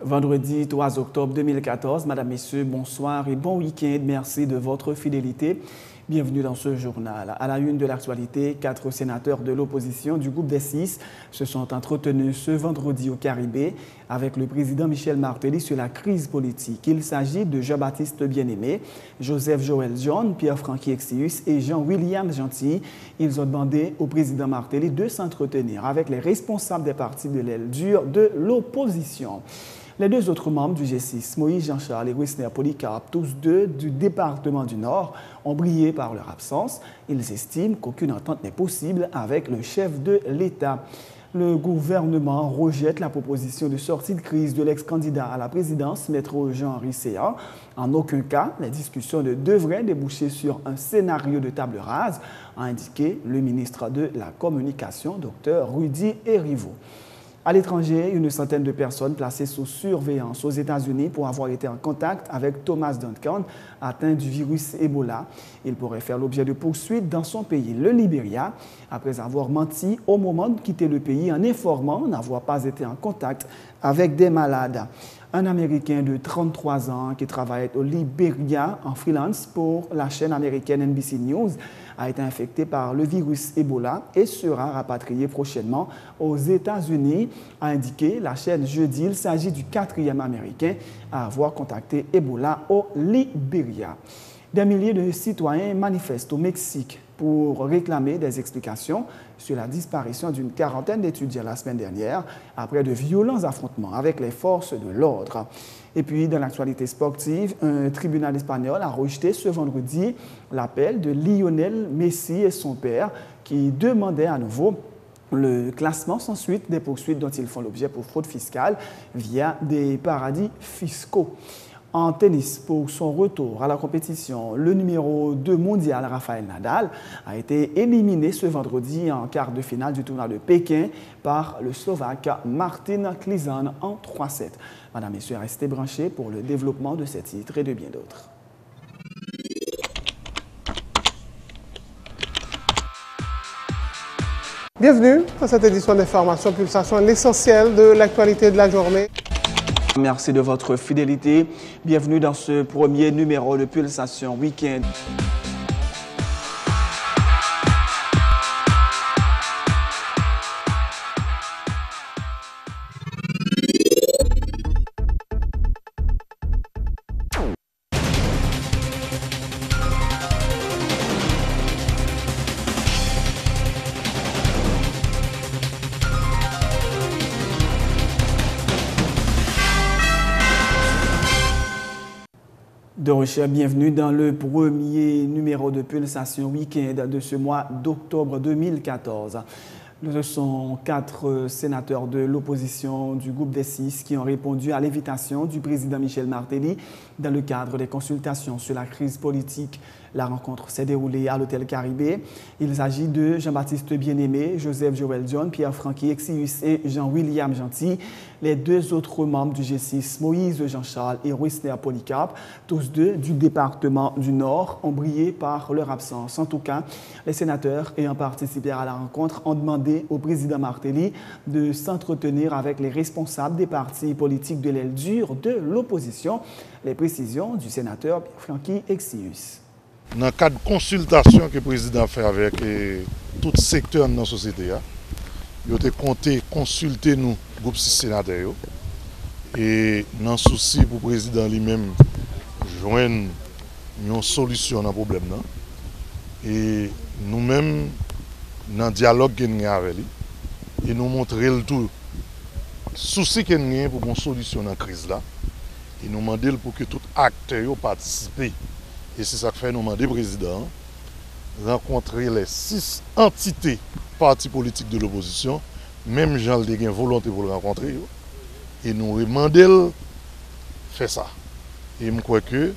Vendredi 3 octobre 2014, Madame, Messieurs, bonsoir et bon week-end. Merci de votre fidélité. Bienvenue dans ce journal. À la une de l'actualité, 4 sénateurs de l'opposition du groupe des 6 se sont entretenus ce vendredi au Caribé avec le président Michel Martelly sur la crise politique. Il s'agit de Jean-Baptiste Bien-Aimé, Joseph Joël John, Pierre-Franqui Exius et Jean-William Gentil. Ils ont demandé au président Martelly de s'entretenir avec les responsables des partis de l'aile dure de l'opposition. Les deux autres membres du G6, Moïse Jean-Charles et Wisner Polycarpe, tous deux du département du Nord, ont brillé par leur absence. Ils estiment qu'aucune entente n'est possible avec le chef de l'État. Le gouvernement rejette la proposition de sortie de crise de l'ex-candidat à la présidence, Maître Jean-Henri Séa. En aucun cas, les discussions ne devraient déboucher sur un scénario de table rase, a indiqué le ministre de la Communication, Dr Rudy Erivo. À l'étranger, une centaine de personnes placées sous surveillance aux États-Unis pour avoir été en contact avec Thomas Duncan, atteint du virus Ebola. Il pourrait faire l'objet de poursuites dans son pays, le Libéria, après avoir menti au moment de quitter le pays en informant n'avoir pas été en contact avec des malades. Un Américain de 33 ans qui travaille au Libéria en freelance pour la chaîne américaine NBC News a été infecté par le virus Ebola et sera rapatrié prochainement aux États-Unis, a indiqué la chaîne jeudi. Il s'agit du 4e Américain à avoir contacté Ebola au Libéria. Des milliers de citoyens manifestent au Mexique pour réclamer des explications sur la disparition d'une quarantaine d'étudiants la semaine dernière après de violents affrontements avec les forces de l'ordre. Et puis, dans l'actualité sportive, un tribunal espagnol a rejeté ce vendredi l'appel de Lionel Messi et son père qui demandaient à nouveau le classement sans suite des poursuites dont ils font l'objet pour fraude fiscale via des paradis fiscaux. En tennis, pour son retour à la compétition, le numéro 2 mondial, Rafael Nadal, a été éliminé ce vendredi en quart de finale du tournoi de Pékin par le Slovaque Martin Klizan en 3-7. Madame, Messieurs, restez branchés pour le développement de ces titres et de bien d'autres. Bienvenue dans cette édition d'Information Pulsation, l'essentiel de l'actualité de la journée. Merci de votre fidélité. Bienvenue dans ce premier numéro de Pulsation Week-end. De recherche, bienvenue dans le premier numéro de Pulsation Week-end de ce mois d'octobre 2014. Ce sont 4 sénateurs de l'opposition du groupe des 6 qui ont répondu à l'invitation du président Michel Martelly dans le cadre des consultations sur la crise politique. La rencontre s'est déroulée à l'hôtel Caribé. Il s'agit de Jean-Baptiste Bien-Aimé, Joseph Joël John, Pierre-Franqui Exius et Jean-William Gentil. Les deux autres membres du G6, Moïse Jean-Charles et Wisner Polycarpe, tous deux du département du Nord, ont brillé par leur absence. En tout cas, les sénateurs ayant participé à la rencontre ont demandé au président Martelly de s'entretenir avec les responsables des partis politiques de l'aile dure de l'opposition. Les précisions du sénateur Pierre-Franqui Exius. Dans le cadre de consultation que le président fait avec tout secteur de la société, il a compté consulter nous, groupe 6 sénateurs, et dans le souci pour le président lui-même, joindre une solution à ce problème. Et nous-mêmes, dans le dialogue que nous avons avec lui, et nous montrer le tout, souci que nous avons pour une solution dans la crise là, et nous demander pour que tout acteur participe. Et c'est ça que fait nous demander au président rencontrer les 6 entités partis politiques de l'opposition, même Jean le une volonté pour le rencontrer, et nous demander de faire ça. Et je crois que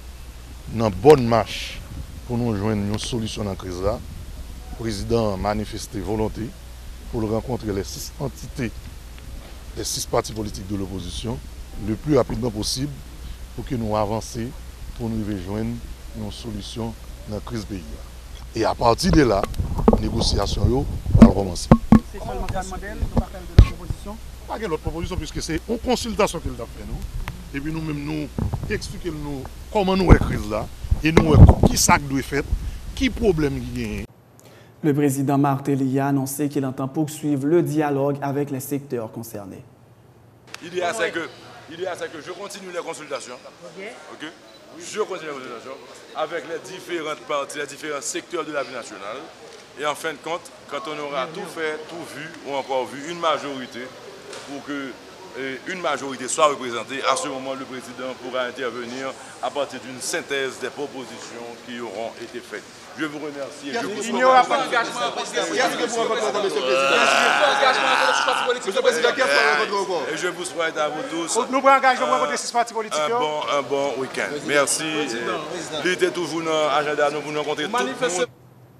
dans une bonne marche pour nous joindre une solution dans la crise là, le président a manifesté volonté pour le rencontrer les 6 entités, les 6 partis politiques de l'opposition, le plus rapidement possible pour que nous avancions, pour nous rejoindre une solution dans la crise pays. Et à partir de là, la négociation va commencer. C'est seulement un modèle, nous pas faire de l'opposition? Pas de l'autre proposition, puisque c'est une consultation qu'il a fait nous. et puis nous-mêmes nous expliquer nous comment nous est crise là et nous qui ça doit faire, qui problème il y a. Le président Martelly a annoncé qu'il entend poursuivre le dialogue avec les secteurs concernés. L'idée c'est que je continue les consultations. Okay? Je continue les consultations avec les différentes parties, les différents secteurs de la vie nationale. Et en fin de compte, quand on aura tout fait, tout vu, ou encore vu une majorité, pour que une majorité soit représentée, à ce moment, le président pourra intervenir à partir d'une synthèse des propositions qui auront été faites. Je vous remercie. Il n'y aura pas d'engagement. Qu'est-ce que vous rencontrez, monsieur le président? Et je vous souhaite à vous tous nous prenons engagement pour rencontrer 6 partis politiques. un bon week-end. Merci. Il était toujours dans l'agenda, nous pouvons rencontrer tout le monde.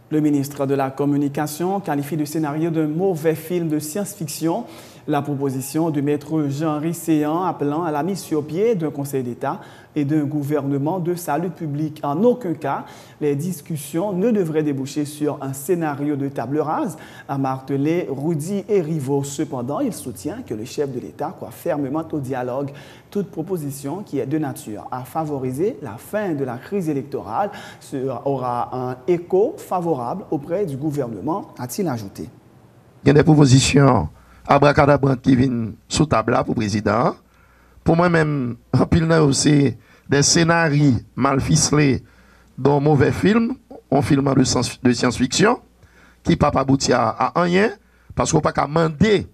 Le ministre de la Communication qualifie le scénario d'un mauvais film de science-fiction. La proposition de maître Jean Risséan appelant à la mise sur pied d'un Conseil d'État et d'un gouvernement de salut public. En aucun cas, les discussions ne devraient déboucher sur un scénario de table rase, a martelé Rudy Erivo. Cependant, il soutient que le chef de l'État croit fermement au dialogue. Toute proposition qui est de nature à favoriser la fin de la crise électorale aura un écho favorable auprès du gouvernement, a-t-il ajouté. Il y a des propositions abracadabrantes qui viennent sous table là pour le président. Pour moi-même, en pile aussi des scénarios mal ficelés dans mauvais film, un film de science-fiction, qui ne peut pas aboutir à rien, parce qu'on ne peut pas demander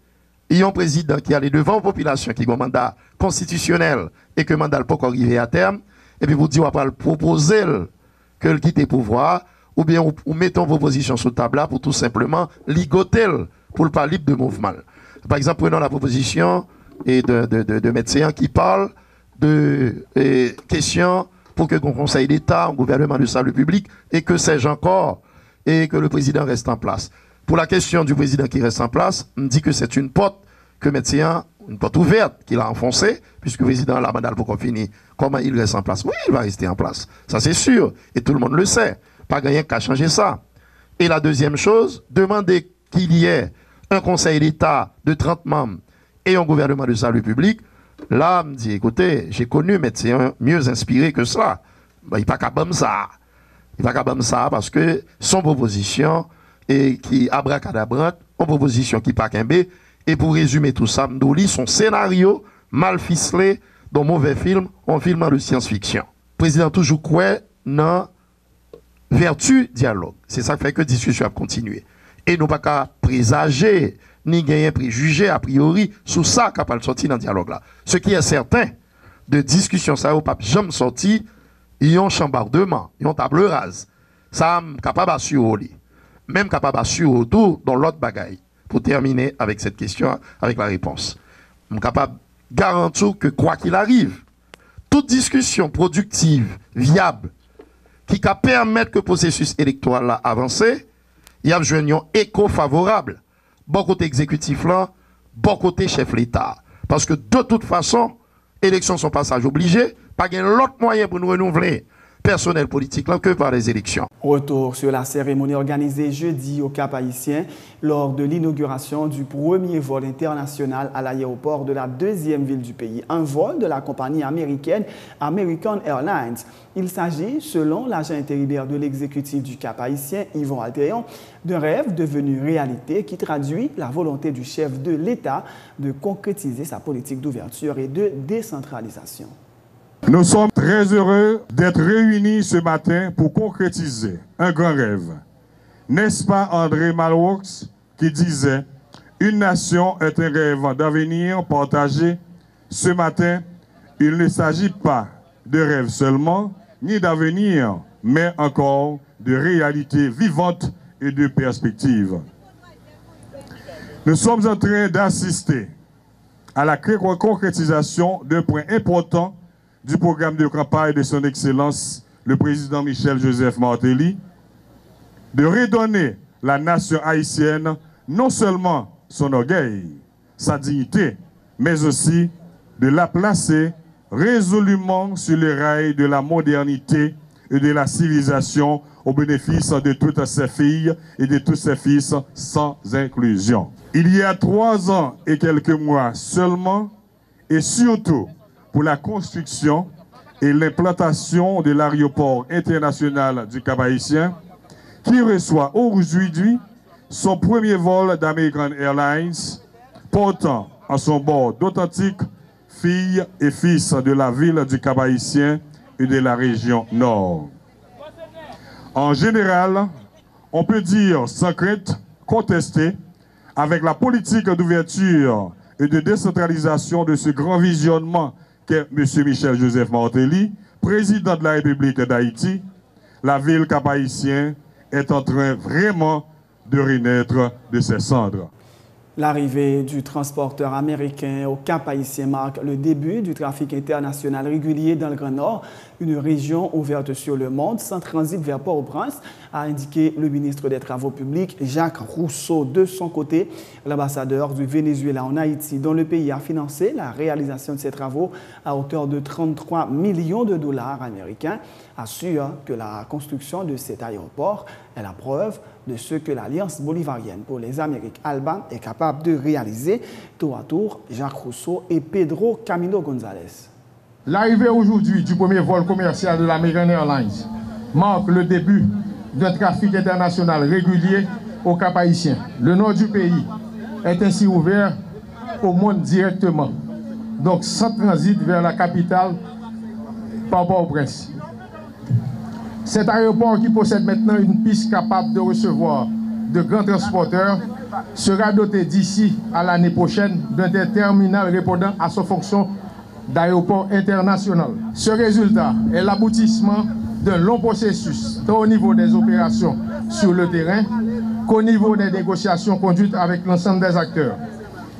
un président qui allait devant la population, qui a un mandat constitutionnel et que le mandat ne peut pas arriver à terme, et puis vous dites, on va proposer que le quitte le pouvoir, ou bien on met une proposition sur table là pour tout simplement ligoter pour le pas libre de mouvement. Par exemple, prenons la proposition de médecins qui parlent de questions pour que le Conseil d'État, un gouvernement de salut public, et que sais-je encore, et que le président reste en place. Pour la question du président qui reste en place, on dit que c'est une porte que médecin, une porte ouverte qu'il a enfoncée, puisque le président a la mandat pour qu'on finisse. Comment il reste en place? Oui, il va rester en place. Ça, c'est sûr. Et tout le monde le sait. Pas rien qu'à changer ça. Et la deuxième chose, demander qu'il y ait un Conseil d'État de 30 membres et un gouvernement de salut public, là, me dit, écoutez, j'ai connu médecin mieux inspiré que cela. Ben, il n'est pas capable ça. Il n'est pas capable ça parce que son proposition est qui abracadabrante, une proposition qui pas qu'un B. Et pour résumer tout ça, nous lit son scénario mal ficelé dans mauvais film, un film de science-fiction. Le président toujours croit dans vertu dialogue. C'est ça qui fait que la discussion a continué. Et nous pas qu'à présager ni gagner préjugé a priori sur ça qu'a pas sorti dans le dialogue là. Ce qui est certain de discussion ça au pape jamais sorti, ils ont chambardement, ils ont table rase. Ça capable assurer même capable assurer tout dans l'autre bagaille pour terminer avec cette question avec la réponse. Je suis capable de garantir que quoi qu'il arrive, toute discussion productive, viable qui peut permettre que le processus électoral là avance, il y a un écho favorable. Bon côté exécutif là, bon côté chef l'État. Parce que de toute façon, élections sont passage obligé, pas qu'il y ait l'autre moyen pour nous renouveler personnel politique là que par les élections. Retour sur la cérémonie organisée jeudi au Cap-Haïtien lors de l'inauguration du premier vol international à l'aéroport de la deuxième ville du pays, un vol de la compagnie américaine American Airlines. Il s'agit, selon l'agent intérimaire de l'exécutif du Cap-Haïtien, Yvon Altéon, d'un rêve devenu réalité qui traduit la volonté du chef de l'État de concrétiser sa politique d'ouverture et de décentralisation. Nous sommes très heureux d'être réunis ce matin pour concrétiser un grand rêve. N'est-ce pas André Malraux qui disait « Une nation est un rêve d'avenir partagé ». Ce matin, il ne s'agit pas de rêve seulement, ni d'avenir, mais encore de réalité vivante et de perspective. Nous sommes en train d'assister à la concrétisation d'un point important du programme de campagne de son Excellence, le président Michel Joseph Martelly, de redonner la nation haïtienne non seulement son orgueil, sa dignité, mais aussi de la placer résolument sur les rails de la modernité et de la civilisation au bénéfice de toutes ses filles et de tous ses fils sans inclusion. Il y a 3 ans et quelques mois seulement, et surtout pour la construction et l'implantation de l'aéroport international du Cap-Haïtien, qui reçoit aujourd'hui son premier vol d'American Airlines, portant à son bord d'authentiques filles et fils de la ville du Cap-Haïtien et de la région Nord. En général, on peut dire sans crainte contester avec la politique d'ouverture et de décentralisation de ce grand visionnement qu'est M. Michel Joseph Martelly, président de la République d'Haïti, la ville cap-haïtienne est en train vraiment de renaître de ses cendres. L'arrivée du transporteur américain au Cap-Haïtien marque le début du trafic international régulier dans le Grand Nord, une région ouverte sur le monde sans transit vers Port-au-Prince, a indiqué le ministre des Travaux publics Jacques Rousseau. De son côté, l'ambassadeur du Venezuela en Haïti, dont le pays a financé la réalisation de ces travaux à hauteur de 33 millions de dollars américains, assure que la construction de cet aéroport est la preuve de ce que l'Alliance bolivarienne pour les Amériques, ALBA, est capable de réaliser. Tour à tour, Jacques Rousseau et Pedro Camino González. L'arrivée aujourd'hui du premier vol commercial de l'American Airlines marque le début d'un trafic international régulier au Cap-Haïtien. Le nord du pays est ainsi ouvert au monde directement, donc sans transit vers la capitale par Port-au-Prince. Cet aéroport, qui possède maintenant une piste capable de recevoir de grands transporteurs, sera doté d'ici à l'année prochaine d'un terminal répondant à sa fonction d'aéroport international. Ce résultat est l'aboutissement d'un long processus, tant au niveau des opérations sur le terrain qu'au niveau des négociations conduites avec l'ensemble des acteurs.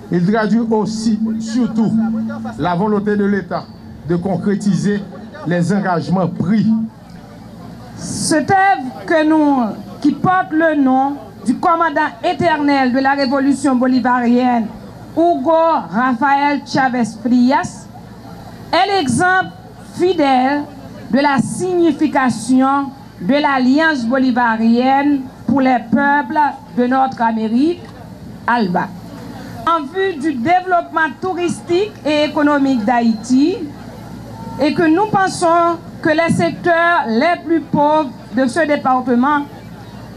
Il traduit aussi, surtout, la volonté de l'État de concrétiser les engagements pris. Cette œuvre qui porte le nom du commandant éternel de la révolution bolivarienne, Hugo Rafael Chávez Frías, est l'exemple fidèle de la signification de l'Alliance bolivarienne pour les peuples de notre Amérique, ALBA. En vue du développement touristique et économique d'Haïti, et que nous pensons que les secteurs les plus pauvres de ce département,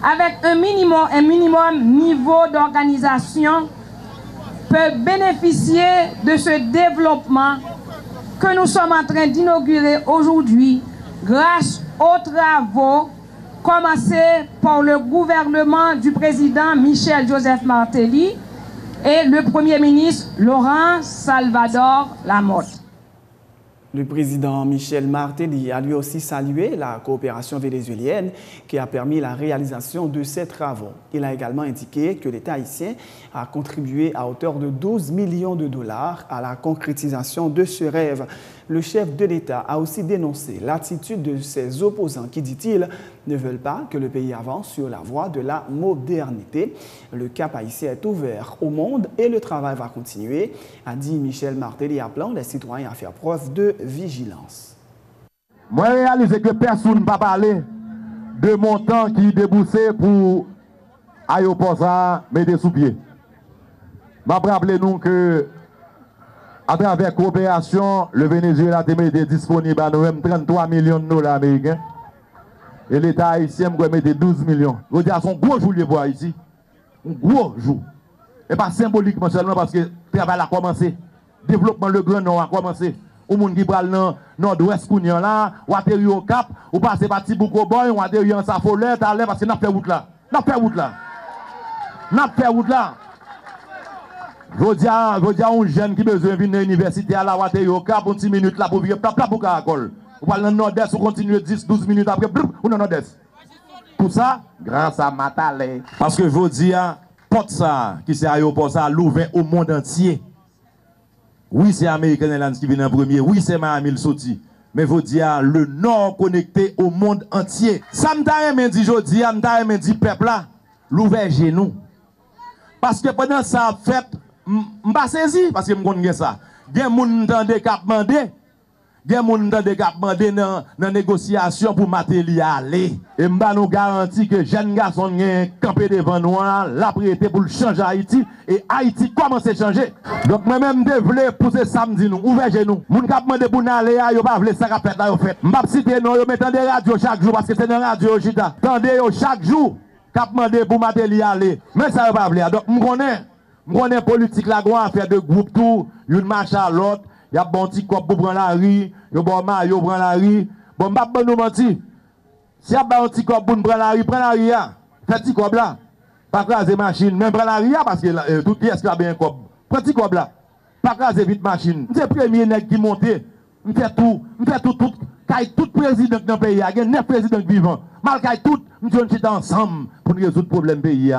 avec un minimum niveau d'organisation, peuvent bénéficier de ce développement que nous sommes en train d'inaugurer aujourd'hui grâce aux travaux commencés par le gouvernement du président Michel Joseph Martelly et le Premier ministre Laurent Salvador Lamotte. Le président Michel Martelly a lui aussi salué la coopération vénézuélienne qui a permis la réalisation de ces travaux. Il a également indiqué que l'État haïtien a contribué à hauteur de 12 millions de dollars à la concrétisation de ce rêve. Le chef de l'État a aussi dénoncé l'attitude de ses opposants qui, dit-il, ne veulent pas que le pays avance sur la voie de la modernité. Le Cap haïtien est ouvert au monde et le travail va continuer, a dit Michel Martelly, appelant les citoyens à faire preuve de vigilance. Moi, je réalise que personne ne va parler de montant qui déboussé pour l'aéroport ça mettre sous pied. Je rappelle nous que à travers la coopération, le Venezuela a mis disponible à nous-mêmes 33 millions de dollars américains. Et l'État haïtien a mis 12 millions. Je veux dire, c'est un gros jour pour Haïti. Un gros jour. Et pas symboliquement seulement parce que le travail a commencé. Le développement le Grand Nord a commencé. Au monde qui parle dans le nord-ouest, là, ou atterrir au Cap, ou passer par Tibouco Boy, ou atterrir en Safolet, parce que nous avons fait route là. Nous avons fait route là. Nous avons fait route là. Je dis à un jeune qui a besoin de venir à l'université à la Water au Cap, 10 minutes là pour vivre, plat pour Caracol. Vous parlez dans le nord-est, vous continuez 10-12 minutes après, ou dans le nord-est. Tout ça, grâce à Matale. Parce que je dis à porte ça, qui c'est aéroport ça, l'ouvert au monde entier. Oui, c'est American Airlines qui vient en premier, oui, c'est Miami le sorti. Mais je dis à le nord connecté au monde entier. Ça me dit, je dis, me dit, peuple là, l'ouvert chez nous. Parce que pendant ça, fait, je ne sais pas saisi, parce que je connais ça. Il y a des gens qui ont demandé, gen moun nan de gap mande nan négociation pour matériel. Et m'ba nous garantit que jeune garçon gen campé devant nous, la priorité pour le changer Haïti et Haïti commence à changer. Donc moi même de vle pousser samedi nous, ouvert nous. Moun k'ap mande pour n'aller yo pas vle ça k'ap fait là yo fait. M'pa citer non yo mettant des radios chaque jour parce que c'est dans radio chita. Tendez yo chaque jour k'ap mande pour matériel. Mais ça yo pas vle. Donc m'konnaît politique la grand affaire de groupe tout, une marche à l'autre. Y a bon petit cop pour prendre la rue, yo bon maillot prendre la rue. Bon m'pa bon nous mentir. Si y a bon petit cop pour prendre la rue, prends la rue là. Fais petit cop là. Pas craser machine, même prendre la rue parce que tout pièce qui a bien cop. Prends petit cop là. Pas craser vite machine. C'est premier nèg qui monte. On fait tout kay tout président dans le pays, il y a 9 présidents vivants. Malgré tout, nous sommes ensemble pour résoudre le problème pays.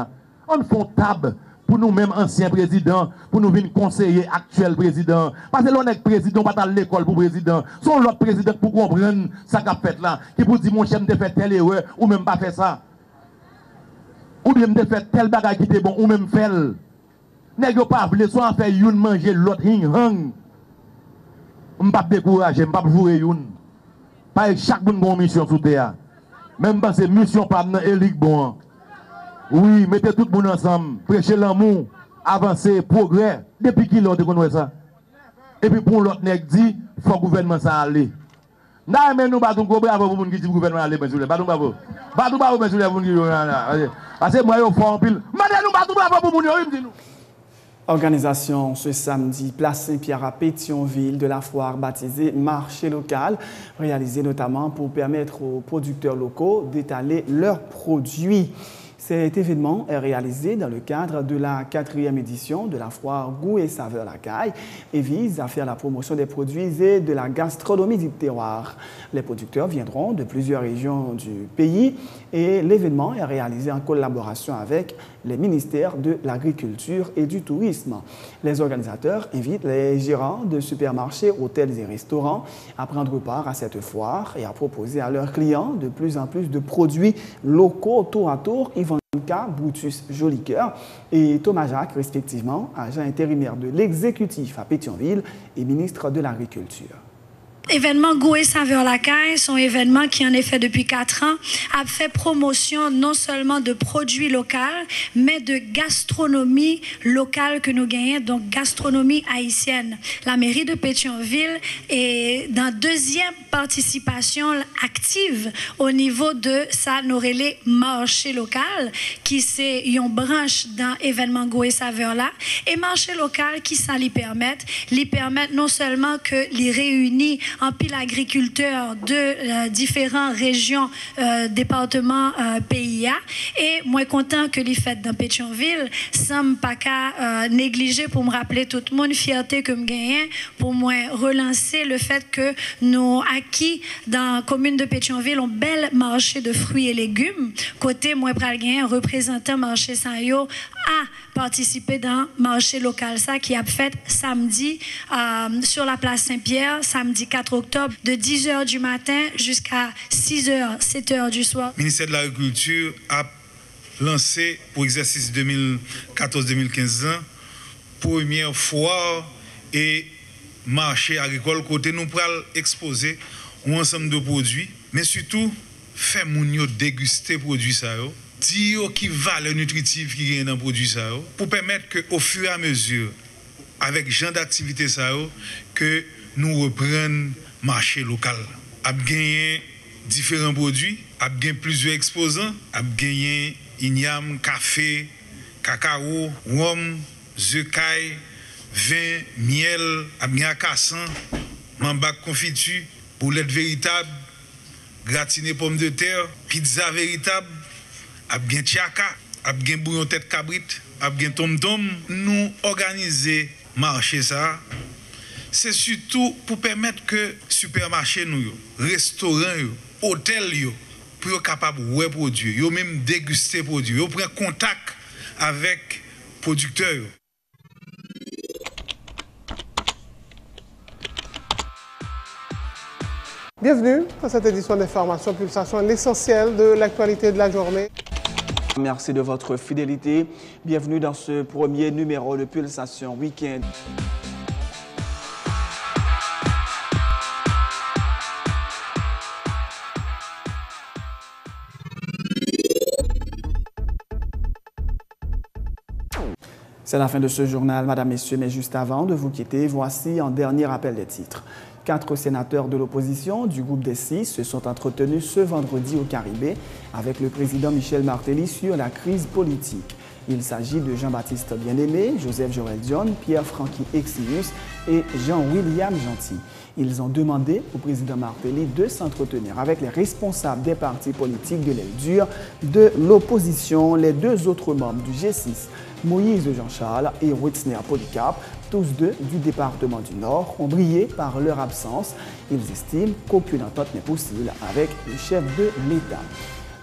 On fait table pour nous-mêmes anciens présidents, pour nous venir conseiller actuel président. Parce que l'on est président, pas à l'école pour président. Son l'autre président pour comprendre ça qu'a fait là, qui pour dire mon chef de fait telle erreur, ou même pas fait ça. Ou bien de fait tel bagage qui était bon, ou même fait. N'est-ce pas voulu soit faire une manger l'autre hang. On pas décourager, on pas jouer une. Pas chaque bonne mission sous terre. Même pas ces missions pas dans Éric bon. Oui, mettez tout le monde ensemble, prêchez l'amour, avancez, progrès. Depuis qui l'autre connaît ça? Et puis pour l'autre nèg dit, faut le gouvernement ça aller. N'a mais nous battons bravo pour moun qui dit gouvernement aller monsieur. Battons bravo. Battons bravo monsieur pour moun qui parce que moi yo fort en pile. Mandez nous battons bravo pour moun yo dit nous. Organisation ce samedi, place Saint-Pierre à Pétionville de la foire baptisée Marché local, réalisée notamment pour permettre aux producteurs locaux d'étaler leurs produits. Cet événement est réalisé dans le cadre de la 4e édition de la foire Goût et Saveur La Caille et vise à faire la promotion des produits et de la gastronomie du terroir. Les producteurs viendront de plusieurs régions du pays et l'événement est réalisé en collaboration avec les ministères de l'Agriculture et du Tourisme. Les organisateurs invitent les gérants de supermarchés, hôtels et restaurants à prendre part à cette foire et à proposer à leurs clients de plus en plus de produits locaux tour à tour. Ivanka Brutus Jolicoeur et Thomas Jacques, respectivement, agents intérimaires de l'exécutif à Pétionville et ministre de l'Agriculture. Événement Goût et Saveur La Caille, son événement qui en est fait depuis 4 ans, a fait promotion non seulement de produits locaux, mais de gastronomie locale que nous gagnons, donc gastronomie haïtienne. La mairie de Pétionville est dans deuxième participation active au niveau de sa Norélé marché local, qui c'est une branche dans événement Goût et Saveur là, et marché local qui ça lui permet non seulement que les réunit en pile agriculteurs de différentes régions, départements, pays. Et moi, content que les fêtes dans Pétionville, ça me pas qu'à négliger pour me rappeler toute mon fierté que me gagne, pour moi relancer le fait que nous acquis dans la commune de Pétionville un bel marché de fruits et légumes. Côté moi, pral gagner un représentant marché Saint-Yo a participé dans le marché local ça qui a fait samedi sur la place Saint-Pierre, samedi 4 octobre, de 10h du matin jusqu'à 6h, 7h du soir. Le ministère de l'Agriculture a lancé pour l'exercice 2014-2015 première foire et marché agricole côté nous pral exposer un ensemble de produits, mais surtout faire moun yo déguster produits ça yo. Dire qui valeur nutritive qui gagne dans le produit ça pour permettre que au fur et à mesure avec genre d'activité ça que nous reprenions marché local a gagné différents produits a gagné plusieurs exposants a gagné igname café cacao rhum zekaï vin miel a gagné cassan mambac confiture boulette véritable gratiné pommes de terre pizza véritable a bien tchaka, a bien bouillon tête cabrit, a bien tom-tom, nous organiser marché ça. C'est surtout pour permettre que supermarché nous, restaurant hôtel yo, pour être capable de produire, yo même déguster produit, yo prendre contact avec producteurs. Bienvenue à cette édition d'information Pulsation, l'essentiel de l'actualité de la journée. Merci de votre fidélité. Bienvenue dans ce premier numéro de Pulsation Week-end. C'est la fin de ce journal, Madame, Messieurs, mais juste avant de vous quitter, voici un dernier rappel des titres. 4 sénateurs de l'opposition du groupe des 6 se sont entretenus ce vendredi au Caribé avec le président Michel Martelly sur la crise politique. Il s'agit de Jean-Baptiste Bien-Aimé, Joseph Joël Dion, Pierre-Franqui Exius et Jean-William Gentil. Ils ont demandé au président Martelly de s'entretenir avec les responsables des partis politiques de l'aile dure de l'opposition. Les 2 autres membres du G6, Moïse Jean-Charles et Whitner Polycarpe, tous 2 du département du Nord, ont brillé par leur absence. Ils estiment qu'aucune entente n'est possible avec le chef de l'État.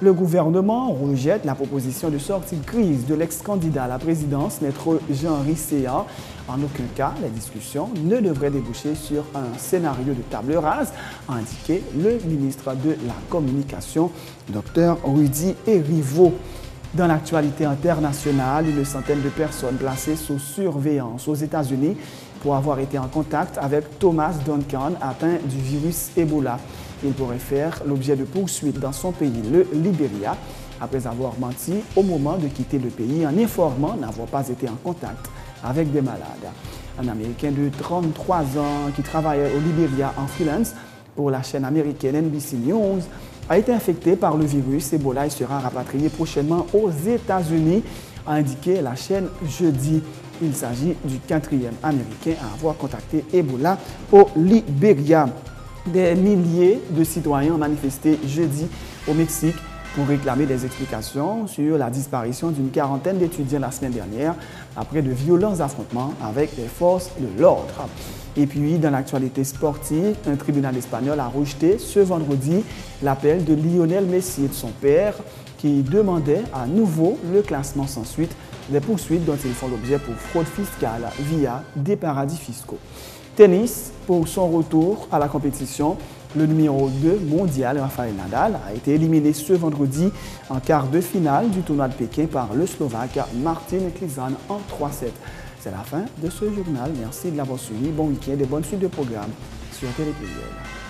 Le gouvernement rejette la proposition de sortie de crise de l'ex-candidat à la présidence, Maître Jean Risséan. En aucun cas, les discussions ne devraient déboucher sur un scénario de table rase, a indiqué le ministre de la Communication, Dr Rudy Erivo. Dans l'actualité internationale, une centaine de personnes placées sous surveillance aux États-Unis pour avoir été en contact avec Thomas Duncan, atteint du virus Ebola. Il pourrait faire l'objet de poursuites dans son pays, le Libéria, après avoir menti au moment de quitter le pays en informant n'avoir pas été en contact avec des malades. Un Américain de 33 ans qui travaillait au Libéria en freelance pour la chaîne américaine NBC News a été infecté par le virus Ebola et sera rapatrié prochainement aux États-Unis, a indiqué la chaîne jeudi. Il s'agit du 4e Américain à avoir contacté Ebola au Libéria. Des milliers de citoyens ont manifesté jeudi au Mexique pour réclamer des explications sur la disparition d'une quarantaine d'étudiants la semaine dernière après de violents affrontements avec les forces de l'ordre. Et puis, dans l'actualité sportive, un tribunal espagnol a rejeté ce vendredi l'appel de Lionel Messi et de son père qui demandait à nouveau le classement sans suite des poursuites dont ils font l'objet pour fraude fiscale via des paradis fiscaux. Tennis, pour son retour à la compétition, le numéro 2 mondial, Rafael Nadal, a été éliminé ce vendredi en quart de finale du tournoi de Pékin par le Slovaque Martin Klizan en 3-7. C'est la fin de ce journal. Merci de l'avoir suivi. Bon week-end et bonne suite de programme sur Télépluriel.